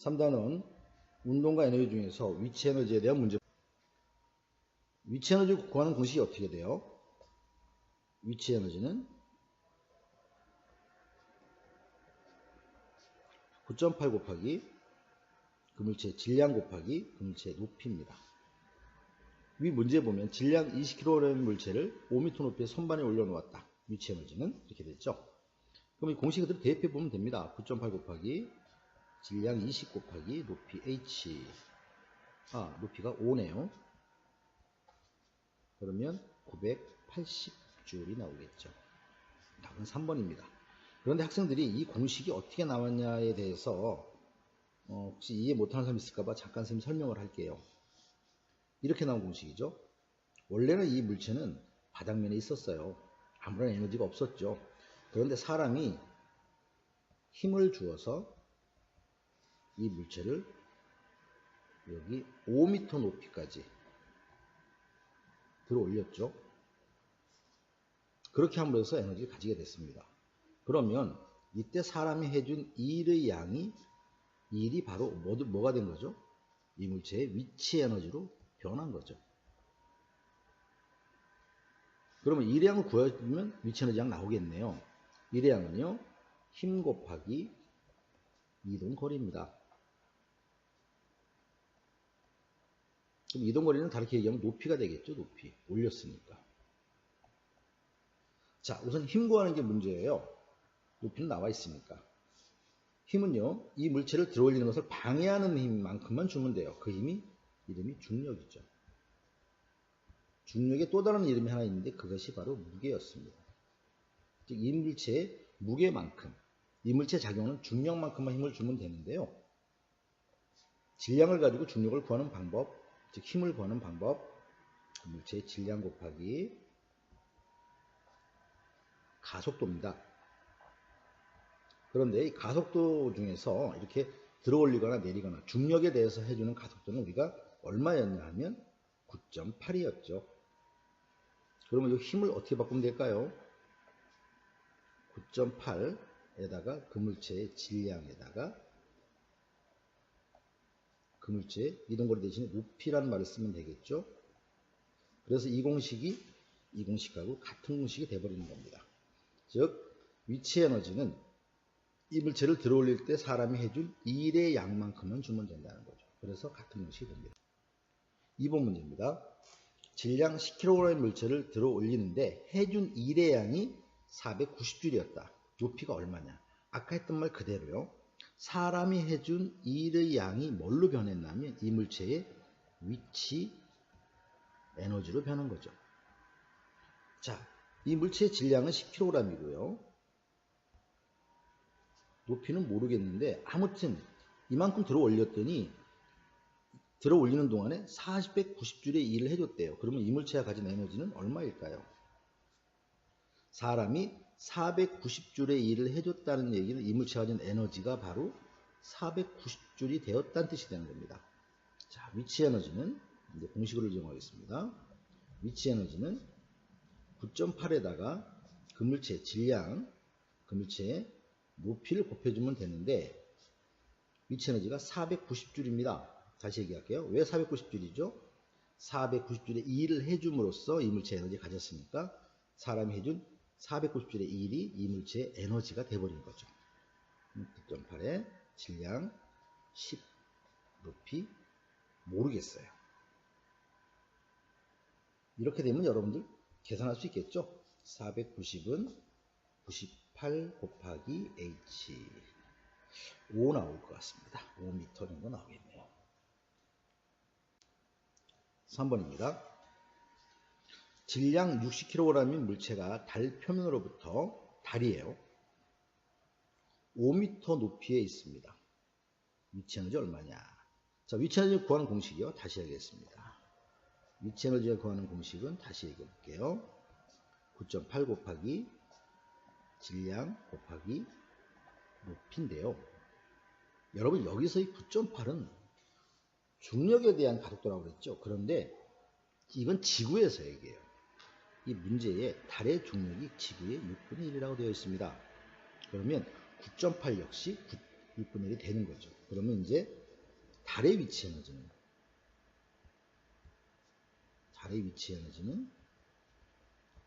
3단원 운동과 에너지 중에서 위치 에너지에 대한 문제. 위치 에너지 구하는 공식이 어떻게 돼요? 위치 에너지는 9.8 곱하기 그물체의 질량 곱하기 그물체의 높이입니다. 위 문제에 보면 질량 20kg 물체를 5m 높이의 선반에 올려놓았다. 위치 에너지는 이렇게 됐죠. 그럼 이 공식 그대로 대입해 보면 됩니다. 9.8 곱하기 질량 20 곱하기 높이 h. 높이가 5네요. 그러면 980줄이 나오겠죠. 답은 3번입니다. 그런데 학생들이 이 공식이 어떻게 나왔냐에 대해서 혹시 이해 못하는 사람이 있을까봐 잠깐 선생님이 설명을 할게요. 이렇게 나온 공식이죠. 원래는 이 물체는 바닥면에 있었어요. 아무런 에너지가 없었죠. 그런데 사람이 힘을 주어서 이 물체를 여기 5m 높이까지 들어 올렸죠. 그렇게 함으로써 에너지를 가지게 됐습니다. 그러면 이때 사람이 해준 일의 양이 일이 바로 뭐가 된 거죠? 이 물체의 위치 에너지로 변한 거죠. 그러면 일의 양을 구해주면 위치 에너지 양 나오겠네요. 일의 양은요, 힘 곱하기 이동 거리입니다. 그럼 이동 거리는 다르게 얘기하면 높이가 되겠죠. 높이. 올렸으니까. 자, 우선 힘 구하는 게 문제예요. 높이는 나와 있으니까. 힘은요, 이 물체를 들어 올리는 것을 방해하는 힘만큼만 주면 돼요. 그 힘이 이름이 중력이죠. 중력의 또 다른 이름이 하나 있는데 그것이 바로 무게였습니다. 즉, 이 물체의 무게만큼, 이 물체에 작용하는 중력만큼만 힘을 주면 되는데요. 질량을 가지고 중력을 구하는 방법, 즉 힘을 구하는 방법, 물체의 질량 곱하기 가속도입니다. 그런데 이 가속도 중에서 이렇게 들어 올리거나 내리거나 중력에 대해서 해주는 가속도는 우리가 얼마였냐 하면 9.8이었죠. 그러면 이 힘을 어떻게 바꾸면 될까요? 9.8에다가 그물체의 질량에다가 그물체의 이동거리 대신에 높이라는 말을 쓰면 되겠죠. 그래서 이 공식하고 같은 공식이 되어버리는 겁니다. 즉 위치 에너지는 이 물체를 들어 올릴 때 사람이 해준 일의 양만큼만 주면 된다는 거죠. 그래서 같은 공식이 됩니다. 2번 문제입니다. 질량 10kg 물체를 들어 올리는데 해준 일의 양이 490줄이었다. 높이가 얼마냐? 아까 했던 말 그대로요. 사람이 해준 일의 양이 뭘로 변했냐면 이 물체의 위치 에너지로 변한 거죠. 자, 이 물체의 질량은 10kg이고요. 높이는 모르겠는데 아무튼 이만큼 들어 올렸더니 들어 올리는 동안에 490줄의 일을 해줬대요. 그러면 이 물체가 가진 에너지는 얼마일까요? 사람이 490줄의 일을 해줬다는 얘기는 이 물체가 가진 에너지가 바로 490줄이 되었다는 뜻이 되는 겁니다. 자, 위치 에너지는 이제 공식으로 이용하겠습니다. 위치 에너지는 9.8에다가 그물체의 질량, 그물체의 높이를 곱해주면 되는데 위치 에너지가 490줄입니다. 다시 얘기할게요. 왜 490줄이죠? 490줄의 일을 해줌으로써 이 물체의 에너지를 가졌으니까 사람이 해준 490줄의 일이 이 물체의 에너지가 돼버린 거죠. 9.8에 질량 10 높이 모르겠어요. 이렇게 되면 여러분들 계산할 수 있겠죠? 490은 98 곱하기 h 5 나올 것 같습니다. 5m 정도 나오겠네요. 3번입니다. 질량 60kg인 물체가 달 표면으로부터 달이에요. 5m 높이에 있습니다. 위치 에너지 얼마냐? 자, 위치 에너지를 구하는 공식이요. 다시 하겠습니다. 위치 에너지를 구하는 공식은 다시 얘기해 볼게요. 9.8 곱하기 질량 곱하기 높이인데요. 여러분 여기서 이 9.8은 중력에 대한 가속도라고 그랬죠. 그런데 이건 지구에서 얘기해요. 이 문제에 달의 중력이 지구의 6분의 1이라고 되어 있습니다. 그러면 9.8 역시 6분의 1이 되는 거죠. 그러면 이제 달의 위치 에너지는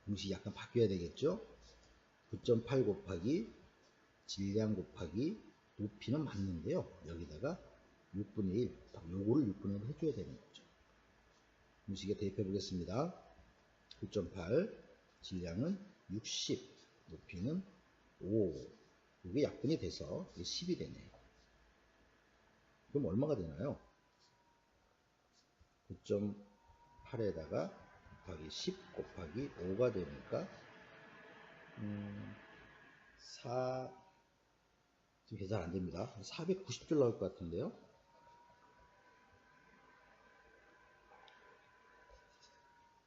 공식이 약간 바뀌어야 되겠죠. 9.8 곱하기 질량 곱하기 높이는 맞는데요. 여기다가 6분의 1, 요거를 6분의 1 해줘야 되는 거죠. 공식에 대입해 보겠습니다. 9.8, 질량은 60, 높이는 5. 이게 약분이 돼서 10이 되네요. 그럼 얼마가 되나요? 9.8에다가 곱하기 10 곱하기 5가 되니까 지금 계산 안 됩니다. 490줄 나올 것 같은데요.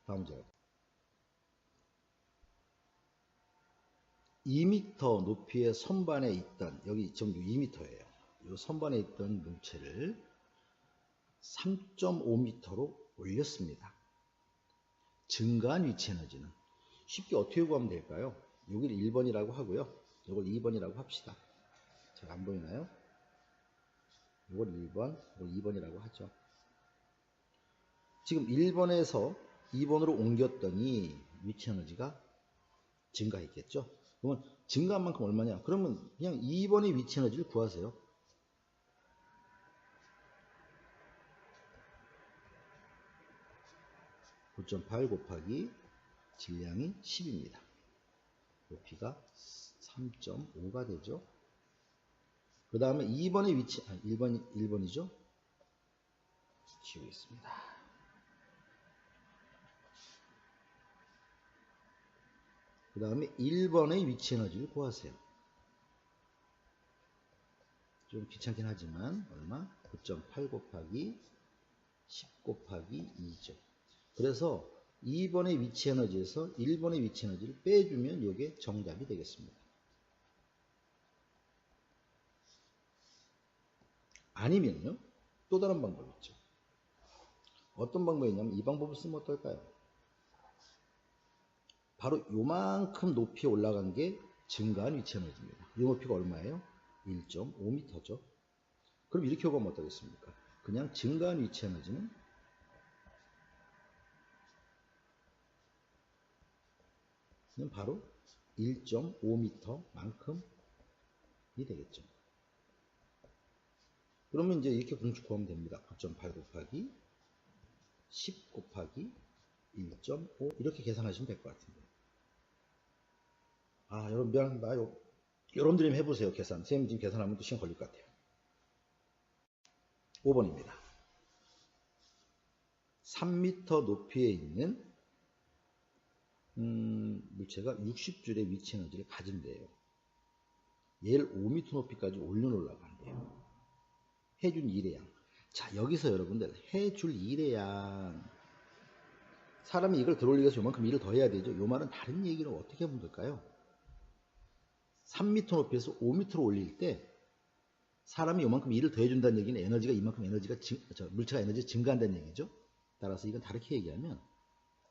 다음 문제. 2m 높이의 선반에 있던, 여기 지금 2m예요. 이 선반에 있던 물체를 3.5m로 올렸습니다. 증가한 위치 에너지는 쉽게 어떻게 구하면 될까요? 여기를 1번이라고 하고요. 이걸 2번이라고 합시다. 잘 안 보이나요? 이걸 1번, 이걸 2번이라고 하죠. 지금 1번에서 2번으로 옮겼더니 위치 에너지가 증가했겠죠? 그러면 증가한 만큼 얼마냐? 그러면 그냥 2번의 위치 에너지를 구하세요. (9.8) 곱하기 질량이 10입니다. 높이가 3.5가 되죠. 그 다음에 2번의 위치, 1번이죠. 지우겠습니다. 그 다음에 1번의 위치 에너지를 구하세요. 좀 귀찮긴 하지만 얼마? 9.8 곱하기 10 곱하기 2죠. 그래서 2번의 위치 에너지에서 1번의 위치 에너지를 빼주면 이게 정답이 되겠습니다. 아니면요, 또 다른 방법이 있죠. 어떤 방법이냐면 이 방법을 쓰면 어떨까요? 바로 요만큼 높이에 올라간 게 증가한 위치 에너지입니다. 이 높이가 얼마예요? 1.5m죠. 그럼 이렇게 보면 어떠겠습니까? 그냥 증가한 위치 에너지는 바로 1.5m만큼이 되겠죠. 그러면 이제 이렇게 공식 구하면 됩니다. 9.8 곱하기 10 곱하기 1.5 이렇게 계산하시면 될 것 같은데. 여러분 미안합니다. 여러분들이 해보세요. 계산. 선생님 지금 계산하면 또 시간 걸릴 것 같아요. 5번입니다. 3m 높이에 있는 물체가 60줄의 위치 에너지를 가진대요. 얘를 5m 높이까지 올려놓으려고 한대요. 해준 일의 양. 자, 여기서 여러분들 해줄 일의 양. 사람이 이걸 들어올리기 위해서 요만큼 일을 더 해야 되죠. 요 말은 다른 얘기로 어떻게 하면 될까요? 3m 높이에서 5m로 올릴 때 사람이 요만큼 일을 더 해준다는 얘기는 에너지가 이만큼 물체가 에너지가 증가한다는 얘기죠. 따라서 이건 다르게 얘기하면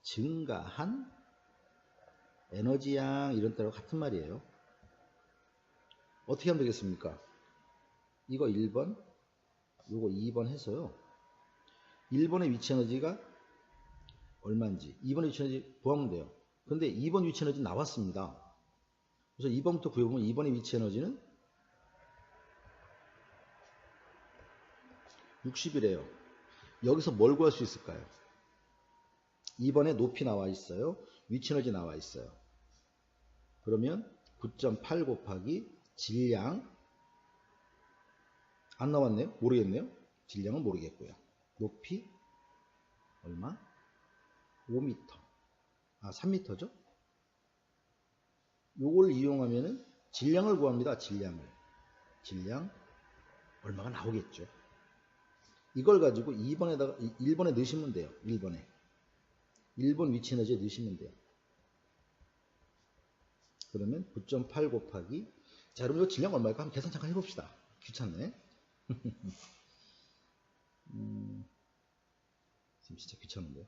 증가한 에너지양 이런 때랑 같은 말이에요. 어떻게 하면 되겠습니까? 이거 1번, 요거 2번 해서요. 1번의 위치 에너지가 얼마인지 2번의 위치 에너지 구하면 돼요. 근데 2번 위치 에너지 나왔습니다. 그래서 2번부터 구해보면 2번의 위치 에너지는 60이래요. 여기서 뭘 구할 수 있을까요? 2번에 높이 나와 있어요. 위치 에너지 나와 있어요. 그러면 9.8 곱하기 질량 안 나왔네요. 모르겠네요. 질량은 모르겠고요. 높이 얼마? 5m. 3m죠? 요걸 이용하면은 질량을 구합니다. 질량 얼마가 나오겠죠. 이걸 가지고 1번에 넣으시면 돼요. 1번 위치 에너지에 넣으시면 돼요. 그러면 9.8 곱하기, 자, 여러분 이거 질량 얼마일까? 한번 계산 잠깐 해봅시다. 귀찮네. 지금 진짜 귀찮은데요.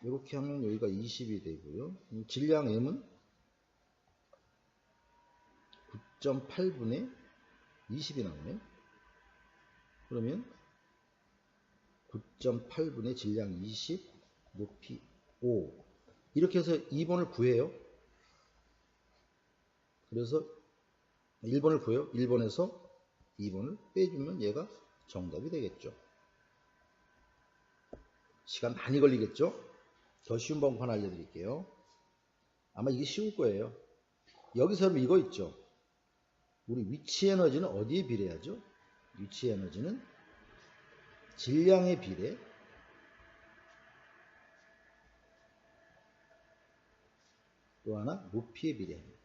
이렇게 하면 여기가 20이 되고요. 질량 M은 9.8분의 20이 나오네요. 그러면 9.8분의 질량 20, 높이 5. 이렇게 해서 2번을 구해요. 그래서 1번을 구해요. 1번에서 2번을 빼주면 얘가 정답이 되겠죠. 시간 많이 걸리겠죠? 더 쉬운 방법 하나 알려드릴게요. 아마 이게 쉬울 거예요. 여기서 이거 있죠. 우리 위치 에너지는 어디에 비례하죠? 위치 에너지는 질량에 비례, 또 하나 높이에 비례합니다.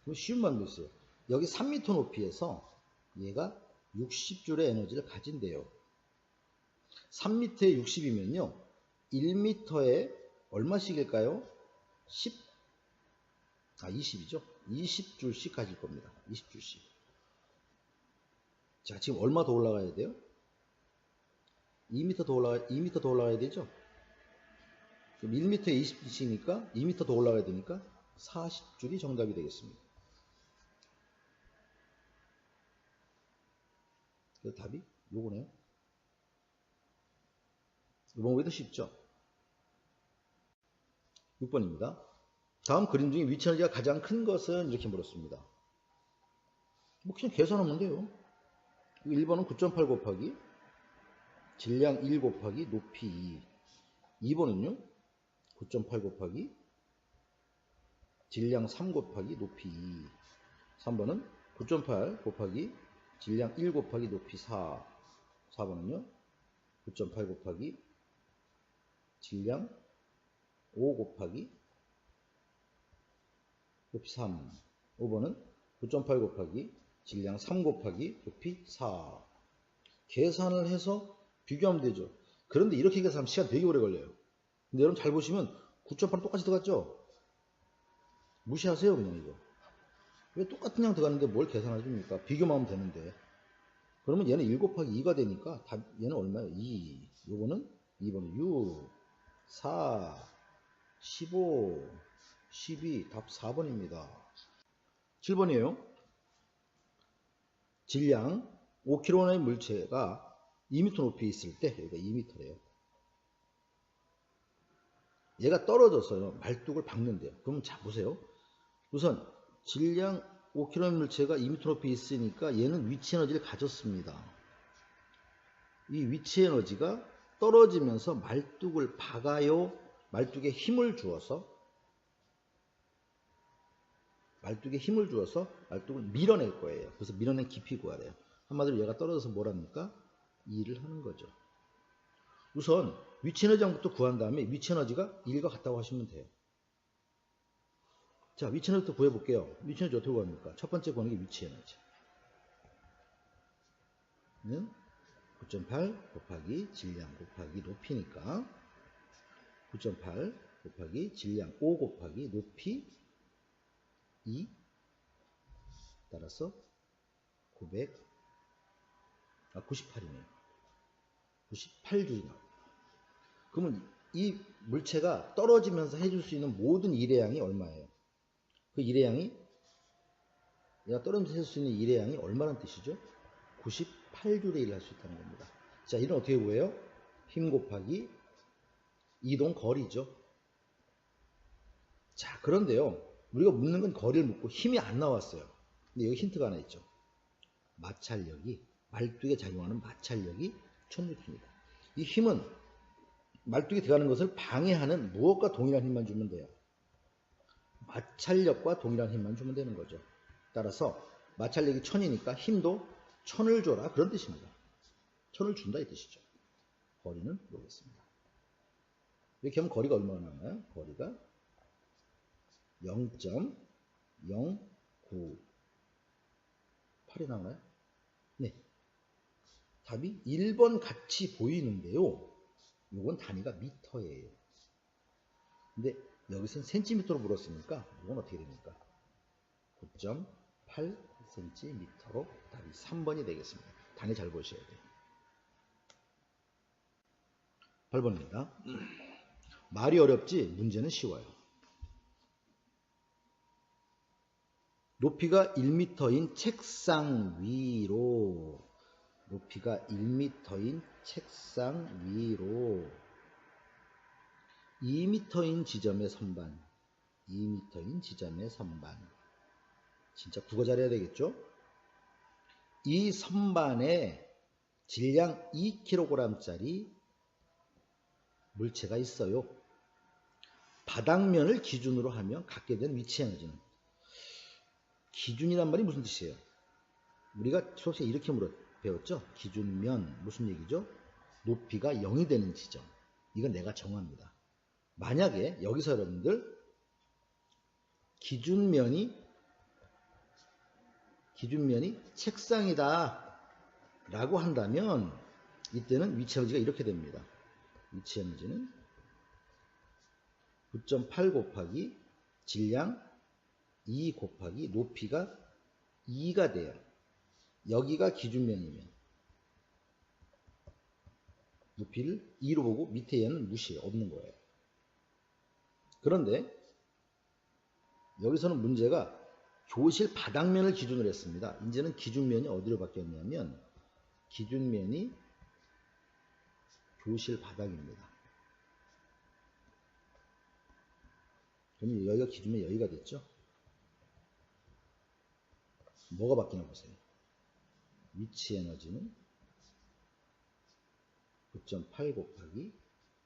그럼 쉬운 방법이 있어요. 여기 3m 높이에서 얘가 60줄의 에너지를 가진대요. 3m에 60이면요. 1m에 얼마씩일까요? 20이죠. 20줄씩 가질 겁니다. 20줄씩. 자, 지금 얼마 더 올라가야 돼요? 2m 더 올라가야 되죠? 그럼 1m에 20줄이니까 2m 더 올라가야 되니까 40줄이 정답이 되겠습니다. 그 답이 요거네요. 이번 거에도 쉽죠? 6번입니다. 다음 그림 중에 위치 에너지가 가장 큰 것은 이렇게 물었습니다. 뭐 그냥 계산하면 돼요. 1번은 9.8 곱하기 질량 1 곱하기 높이 2. 2번은요. 9.8 곱하기 질량 3 곱하기 높이 2. 3번은 9.8 곱하기 질량 1 곱하기 높이 4. 4번은요. 9.8 곱하기 질량 5 곱하기 높이 3. 5번은 9.8 곱하기 질량 3 곱하기 높이 4. 계산을 해서 비교하면 되죠. 그런데 이렇게 계산하면 시간 되게 오래 걸려요. 근데 여러분 잘 보시면 9.8은 똑같이 들어갔죠? 무시하세요 그냥 이거. 왜 똑같은 양 들어갔는데 뭘 계산해 줍니까? 비교만 하면 되는데. 그러면 얘는 1 곱하기 2가 되니까 얘는 얼마예요? 2. 요거는 2번은 6, 4, 15, 12. 답 4번입니다. 7번이에요. 질량 5kg의 물체가 2m 높이에 있을 때 여기가 2m래요. 얘가 떨어져서 말뚝을 박는데요. 그럼 자 보세요. 우선 질량 5kg 물체가 2m 높이에 있으니까 얘는 위치 에너지를 가졌습니다. 이 위치 에너지가 떨어지면서 말뚝을 박아요. 말뚝에 힘을 주어서 말뚝을 밀어낼 거예요. 그래서 밀어낸 깊이 구하래요. 한마디로 얘가 떨어져서 뭐랍니까? 2를 하는 거죠. 우선 위치 에너지부터 구한 다음에 위치 에너지가 1과 같다고 하시면 돼요. 자, 위치 에너지부터 구해볼게요. 위치 에너지 어떻게 구합니까? 첫 번째 구하는 게 위치 에너지. 는 9.8 곱하기 질량 곱하기 높이니까 9.8 곱하기 질량 5 곱하기 높이 2 따라서 98이네요. 98줄이 나옵니다. 그러면 이 물체가 떨어지면서 해줄 수 있는 모든 일의 양이 얼마예요? 그 일의 양이 얘가 떨어지면서 해줄 수 있는 일의 양이 얼마란 뜻이죠? 98줄의 일을 할 수 있다는 겁니다. 자, 이는 어떻게 구해요? 힘 곱하기 이동 거리죠. 자, 그런데요. 우리가 묻는 건 거리를 묻고 힘이 안 나왔어요. 근데 여기 힌트가 하나 있죠. 마찰력이, 말뚝에 작용하는 마찰력이 1000N입니다. 이 힘은 말뚝에 들어가는 것을 방해하는 무엇과 동일한 힘만 주면 돼요. 마찰력과 동일한 힘만 주면 되는 거죠. 따라서 마찰력이 1000이니까 힘도 1000을 줘라 그런 뜻입니다. 1000을 준다 이 뜻이죠. 거리는 모르겠습니다. 이렇게 하면 거리가 얼마나 나와요? 거리가 0.098이 나오나요? 네. 답이 1번 같이 보이는데요. 이건 단위가 미터예요. 근데 여기서는 센티미터로 물었으니까 이건 어떻게 됩니까? 9.8cm로 답이 3번이 되겠습니다. 단위 잘 보셔야 돼요. 8번입니다. 말이 어렵지 문제는 쉬워요. 높이가 1m인 책상 위로, 높이가 1m인 책상 위로 2m인 지점의 선반, 2m인 지점의 선반. 진짜 국어 잘해야 되겠죠? 이 선반에 질량 2kg짜리 물체가 있어요. 바닥면을 기준으로 하면 갖게 된 위치 에너지는, 기준이란 말이 무슨 뜻이에요? 우리가 수업시에 이렇게 배웠죠? 기준면 무슨 얘기죠? 높이가 0이 되는 지점. 이건 내가 정합니다. 만약에 여기서 여러분들 기준면이 책상이다 라고 한다면 이때는 위치 에너지가 이렇게 됩니다. 위치 에너지는 9.8 곱하기 질량 2 곱하기 높이가 2가 돼요. 여기가 기준면이면 높이를 2로 보고 밑에 얘는 무시해요. 없는 거예요. 그런데 여기서는 문제가 교실 바닥면을 기준으로 했습니다. 이제는 기준면이 어디로 바뀌었냐면 기준면이 교실 바닥입니다. 그럼 여기가 기준면 여기가 됐죠? 뭐가 바뀌나 보세요. 위치 에너지는 9.8 곱하기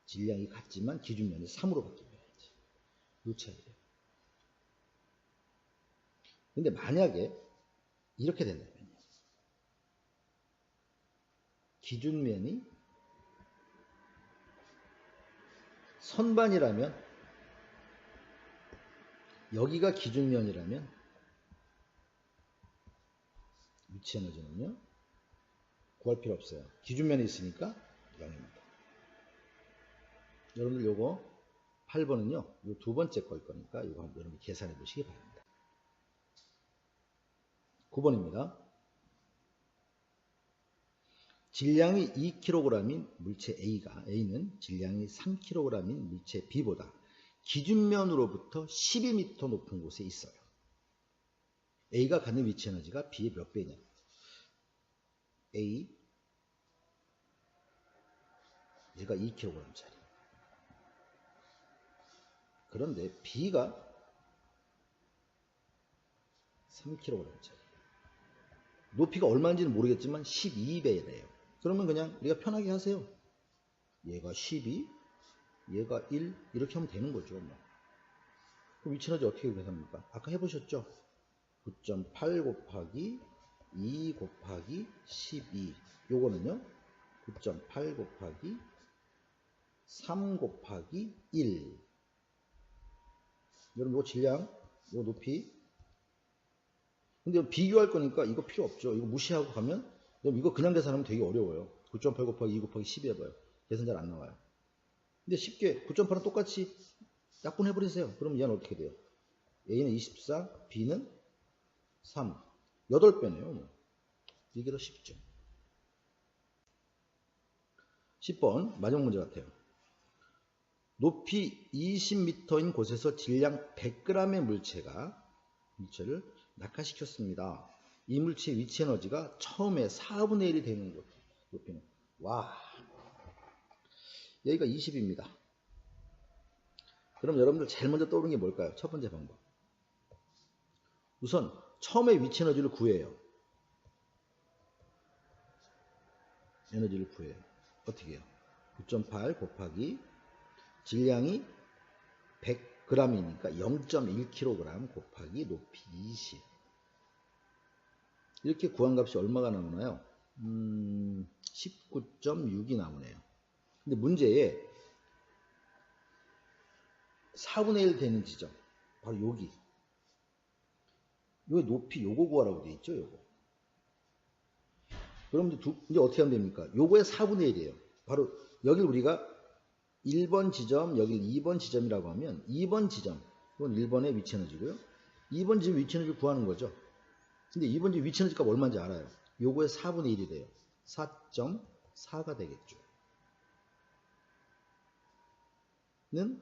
질량이 같지만 기준면이 3으로 바뀌어야지. 이 차이예요. 근데 만약에 이렇게 된다면요. 기준면이 선반이라면, 여기가 기준면이라면 위치 에너지는요, 구할 필요 없어요. 기준면에 있으니까 0입니다. 여러분들 요거 8번은요, 요 두 번째 걸 거니까 이거 한번 여러분 계산해 보시기 바랍니다. 9번입니다. 질량이 2kg인 물체 A는 질량이 3kg인 물체 B보다 기준면으로부터 12m 높은 곳에 있어요. A가 갖는 위치 에너지가 B의 몇 배냐? A, 얘가 2kg짜리. 그런데 B가 3kg짜리. 높이가 얼마인지는 모르겠지만 12배래요. 그러면 그냥 우리가 편하게 하세요. 얘가 12, 얘가 1 이렇게 하면 되는 거죠. 그럼 위치 에너지 어떻게 계산합니까? 아까 해보셨죠? 9.8 곱하기 2 곱하기 12. 요거는요, 9.8 곱하기 3 곱하기 1. 여러분, 요 질량, 요 높이. 근데 비교할 거니까 이거 필요 없죠. 이거 무시하고 가면, 이거 그냥 계산하면 되게 어려워요. 9.8 곱하기 2 곱하기 12 해봐요. 계산 잘 안 나와요. 근데 쉽게 9.8은 똑같이 약분해버리세요. 그럼 얘는 어떻게 돼요? A는 24, B는 3. 8배네요. 이게 더 쉽죠. 10번 마지막 문제 같아요. 높이 20m인 곳에서 질량 100g의 물체를 낙하시켰습니다. 이 물체의 위치 에너지가 처음에 4분의 1이 되는 곳. 높이는. 와. 여기가 20입니다. 그럼 여러분들 제일 먼저 떠오르는 게 뭘까요? 첫 번째 방법. 우선 처음에 위치 에너지를 구해요. 에너지를 구해요. 어떻게 해요? 9.8 곱하기 질량이 100g이니까 0.1kg 곱하기 높이 20. 이렇게 구한 값이 얼마가 나오나요? 19.6이 나오네요. 근데 문제에 4분의 1 되는 지점, 바로 여기. 요 높이 요거 구하라고 돼 있죠, 요거. 그럼 이제 어떻게 하면 됩니까? 요거의 4분의 1이에요. 바로 여기를 우리가 1번 지점, 여기 2번 지점이라고 하면 2번 지점, 이건 1번의 위치 에너지고요. 2번 지점 위치 에너지를 구하는 거죠. 근데 2번 지점 위치 에너지 값 얼마인지 알아요. 요거의 4분의 1이 돼요. 4.4가 되겠죠. 는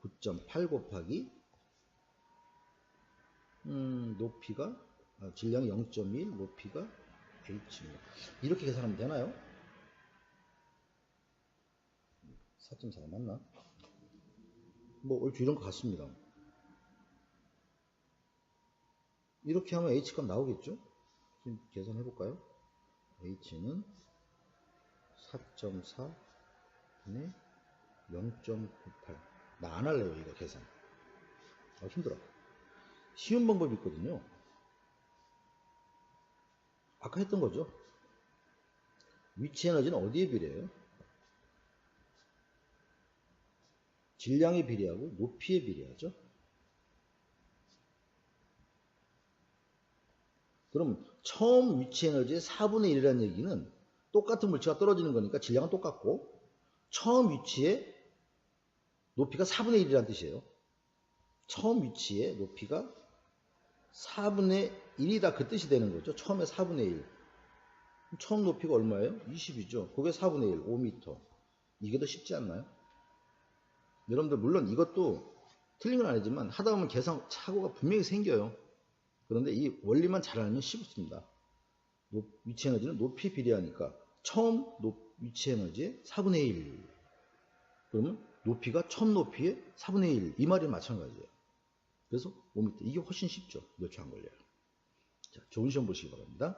9.8 곱하기 높이가 질량이 0.1, 높이가 h입니다. 이렇게 계산하면 되나요? 4.4가 맞나? 뭐 얼추 이런 것 같습니다. 이렇게 하면 h값 나오겠죠? 지금 계산해 볼까요? h는 4.4 분의 0.98. 나 안 할래요, 이거 계산. 힘들어. 쉬운 방법이 있거든요. 아까 했던 거죠. 위치 에너지는 어디에 비례해요? 질량에 비례하고 높이에 비례하죠. 그럼 처음 위치 에너지의 4분의 1이라는 얘기는 똑같은 물체가 떨어지는 거니까 질량은 똑같고 처음 위치에 높이가 4분의 1이라는 뜻이에요. 처음 위치에 높이가 4분의 1이다 그 뜻이 되는 거죠. 처음에 4분의 1. 처음 높이가 얼마예요? 20이죠. 그게 4분의 1, 5m. 이게 더 쉽지 않나요? 여러분들 물론 이것도 틀린 건 아니지만 하다 보면 계산 착오가 분명히 생겨요. 그런데 이 원리만 잘 알면 쉽습니다. 위치 에너지는 높이에 비례하니까 처음 위치 에너지의 4분의 1. 그러면 높이가 처음 높이의 4분의 1. 이 말이 마찬가지예요. 그래서 5m. 이게 훨씬 쉽죠. 몇 초 안 걸려요. 자, 좋은 시험 보시기 바랍니다.